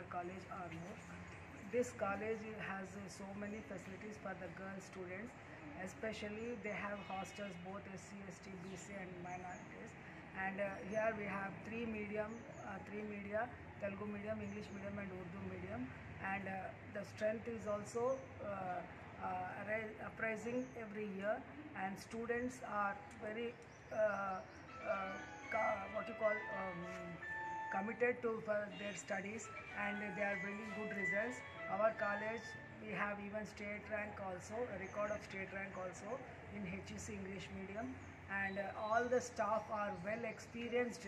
Junior College Armoor. This college has so many facilities for the girl students, especially they have hostels both SC, ST, BC and minorities. And here we have three media, Telugu medium, English medium and Urdu medium. And the strength is also uprising every year, and students are very committed to their studies, and they are bringing good results. Our college, we have even state rank also, a record of state rank also in HEC English medium, and all the staff are well experienced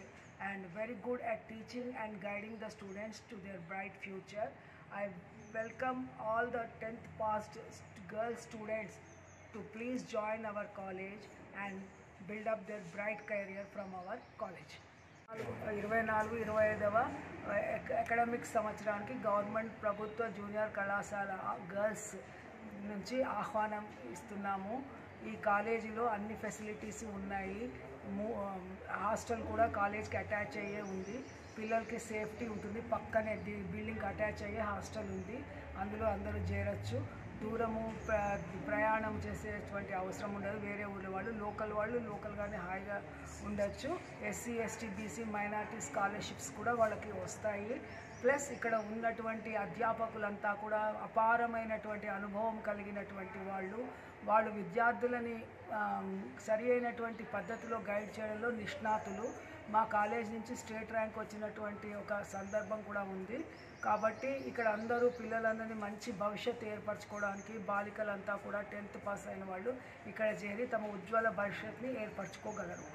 and very good at teaching and guiding the students to their bright future. I welcome all the 10th passed girl students to please join our college and build up their bright career from our college. 24-25వ academic సంవత్సరానికి government ప్రభుత్వ junior కళాశాల girls నుంచి ఆహ్వానం ఇస్తున్నాము. ఈ కాలేజీలో అన్ని ఫెసిలిటీస్ ఉన్నాయి. హాస్టల్ కూడా కాలేజ్కి అటాచ్ అయ్యే ఉంది. పిల్లలకి సేఫ్టీ ఉంటుంది. పక్కనే బిల్డింగ్ అటాచ్ అయ్యే హాస్టల్ ఉంది. అందులో అందరూ చేరొచ్చు. దూరము ప్రయాణం చేసేటువంటి అవసరం ఉండదు. వేరే ఊళ్ళో వాళ్ళు లోకల్గానే హాయిగా ఉండొచ్చు. SC, ST, BC, minority scholarships కూడా వాళ్ళకి వస్తాయి. ప్లస్ ఇక్కడ ఉన్నటువంటి అధ్యాపకులంతా కూడా అపారమైనటువంటి అనుభవం కలిగినటువంటి వాళ్ళు విద్యార్థులని సరి అయినటువంటి పద్ధతిలో గైడ్ చేయడంలో నిష్ణాతులు. మా కాలేజ్ నుంచి స్టేట్ ర్యాంక్ వచ్చినటువంటి ఒక సందర్భం కూడా ఉంది. కాబట్టి ఇక్కడ అందరూ పిల్లలందరినీ మంచి భవిష్యత్తు ఏర్పరచుకోవడానికి బాలికలంతా కూడా 10th పాస్ అయిన వాళ్ళు ఇక్కడ చేరి తమ ఉజ్వల భవిష్యత్తుని ఏర్పరచుకోగలరు.